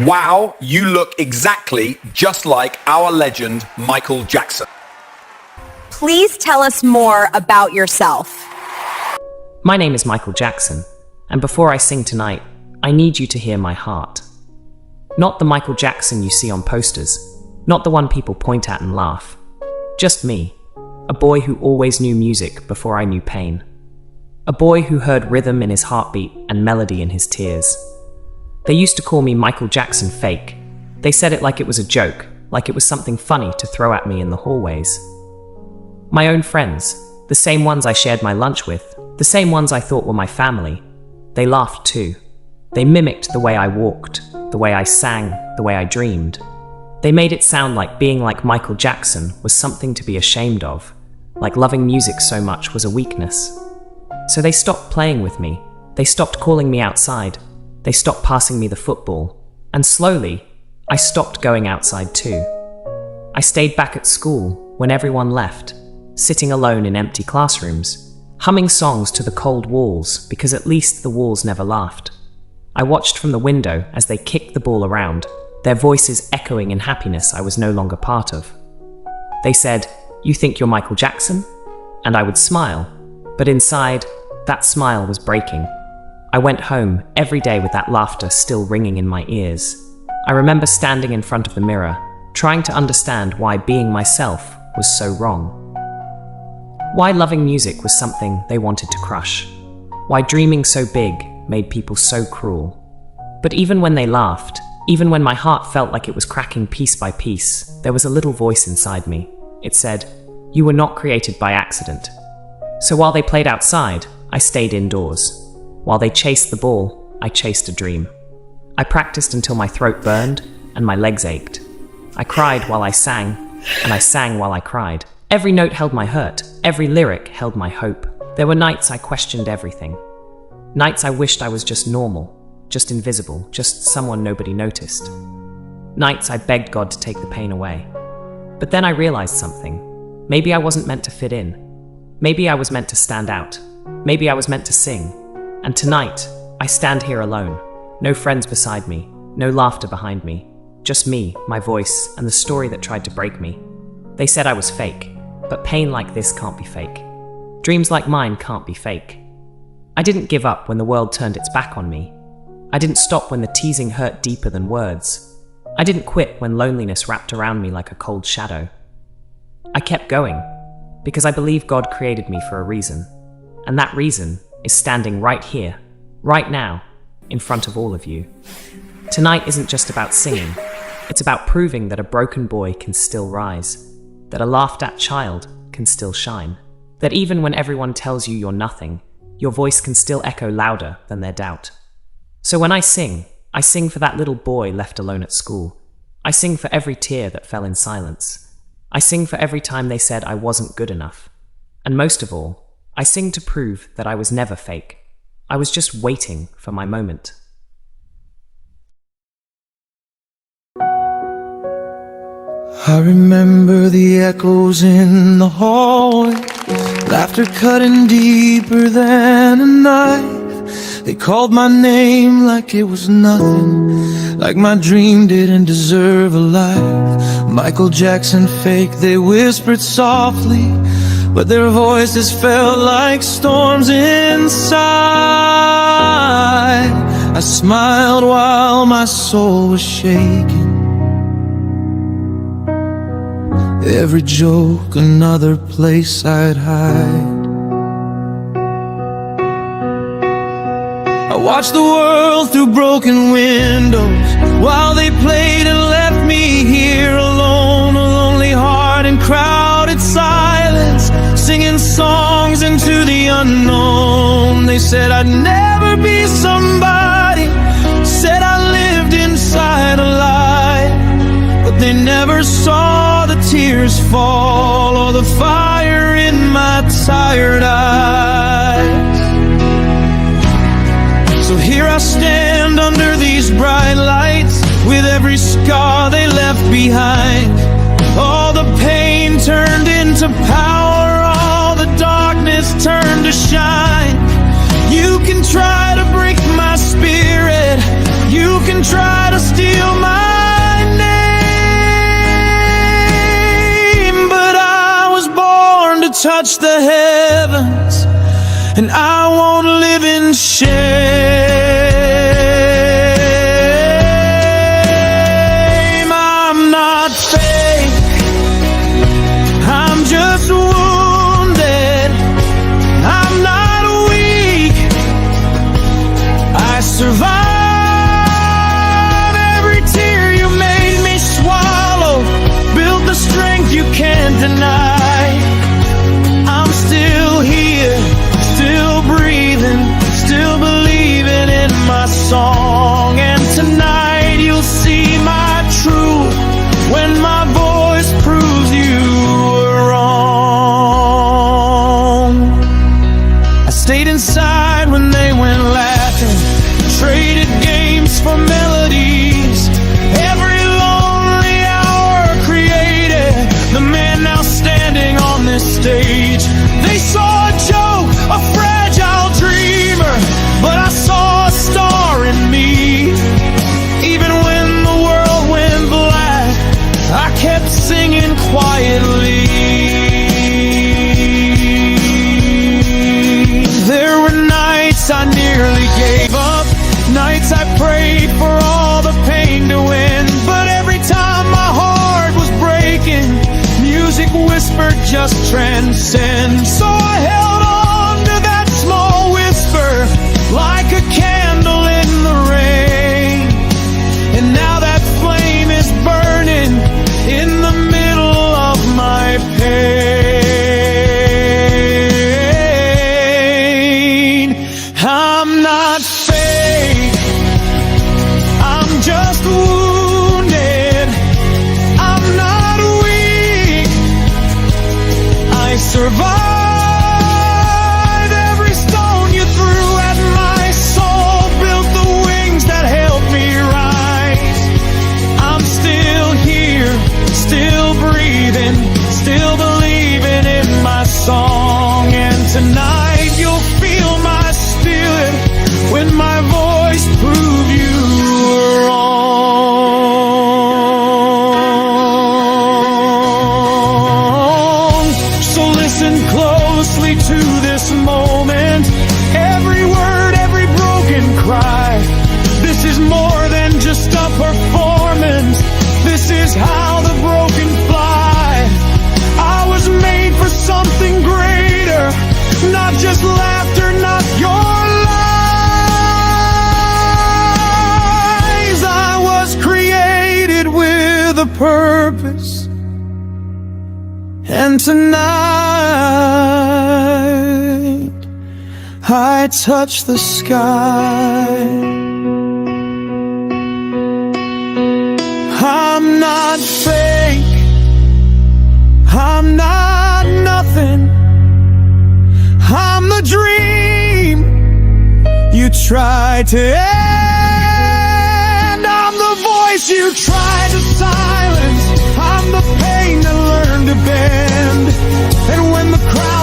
Wow, you look exactly just like our legend, Michael Jackson. Please tell us more about yourself. My name is Michael Jackson, and before I sing tonight, I need you to hear my heart. Not the Michael Jackson you see on posters, not the one people point at and laugh. Just me, a boy who always knew music before I knew pain. A boy who heard rhythm in his heartbeat and melody in his tears. They used to call me Michael Jackson fake. They said it like it was a joke, like it was something funny to throw at me in the hallways. My own friends, the same ones I shared my lunch with, the same ones I thought were my family, they laughed too. They mimicked the way I walked, the way I sang, the way I dreamed. They made it sound like being like Michael Jackson was something to be ashamed of, like loving music so much was a weakness. So they stopped playing with me. They stopped calling me outside. They stopped passing me the football. And slowly, I stopped going outside too. I stayed back at school when everyone left, sitting alone in empty classrooms, humming songs to the cold walls because at least the walls never laughed. I watched from the window as they kicked the ball around, their voices echoing in happiness I was no longer part of. They said, "You think you're Michael Jackson?" And I would smile, but inside, that smile was breaking. I went home every day with that laughter still ringing in my ears. I remember standing in front of the mirror, trying to understand why being myself was so wrong. Why loving music was something they wanted to crush. Why dreaming so big made people so cruel. But even when they laughed, even when my heart felt like it was cracking piece by piece, there was a little voice inside me. It said, "You were not created by accident." So while they played outside, I stayed indoors. While they chased the ball, I chased a dream. I practiced until my throat burned and my legs ached. I cried while I sang, and I sang while I cried. Every note held my hurt, every lyric held my hope. There were nights I questioned everything. Nights I wished I was just normal, just invisible, just someone nobody noticed. Nights I begged God to take the pain away. But then I realized something. Maybe I wasn't meant to fit in. Maybe I was meant to stand out. Maybe I was meant to sing. And tonight, I stand here alone. No friends beside me, no laughter behind me. Just me, my voice, and the story that tried to break me. They said I was fake, but pain like this can't be fake. Dreams like mine can't be fake. I didn't give up when the world turned its back on me. I didn't stop when the teasing hurt deeper than words. I didn't quit when loneliness wrapped around me like a cold shadow. I kept going, because I believe God created me for a reason. And that reason is standing right here, right now, in front of all of you. Tonight isn't just about singing. It's about proving that a broken boy can still rise, that a laughed-at child can still shine, that even when everyone tells you you're nothing, your voice can still echo louder than their doubt. So when I sing for that little boy left alone at school. I sing for every tear that fell in silence. I sing for every time they said I wasn't good enough. And most of all, I sing to prove that I was never fake. I was just waiting for my moment. I remember the echoes in the hallway, laughter cutting deeper than a knife. They called my name like it was nothing, like my dream didn't deserve a life. Michael Jackson fake, they whispered softly, but their voices felt like storms inside. I smiled while my soul was shaking. Every joke, another place I'd hide. I watched the world through broken windows while they played and left me here alone, a lonely heart in crowded silence, singing songs into the unknown. They said I'd never be somebody, said I lived inside a lie, but they never saw the tears fall or the fire in my tired eyes. So here I stand under these bright lights, with every scar they left behind. All the pain turned into power, all the darkness turned to shine. You can try to break my spirit, you can try to steal touch the heavens, and I won't live in shame. I'm not fake, I'm just wounded. I'm not weak, I survive every tear you made me swallow. Built the strength you can't deny. I'm still here, still breathing, still believing in my song. And tonight you'll see my truth when my voice proves you were wrong. I stayed inside when they went laughing, traded games for melodies. Every lonely hour created the man now standing on this stage. They saw a joke, a fragile dreamer, but I saw a star in me. Even when the world went black, I kept singing quietly. There were nights I nearly gave up, nights I prayed for all the pain to end. But every time my heart was breaking, music whispered, just transcend. So I held on to that small whisper like a candle in the rain. And now that flame is burning in the middle of my pain. I'm not fake, I'm just wounded. I'm not weak, I survived every stone you threw at my soul. Built the wings that helped me rise. I'm still here, still breathing, still believing in my song. And tonight you'll feel my spirit when my voice proves you wrong. So listen closely to this moment, every word, every broken cry. This is more than just a performance, this is how the broken fly. I was made for something greater, not just laughter, not your lies. I was created with a purpose, and tonight I touch the sky. I'm not fake, I'm not nothing. I'm the dream you tried to end. I'm the voice you tried to silence. I'm the pain that learned to bend. And when the crowd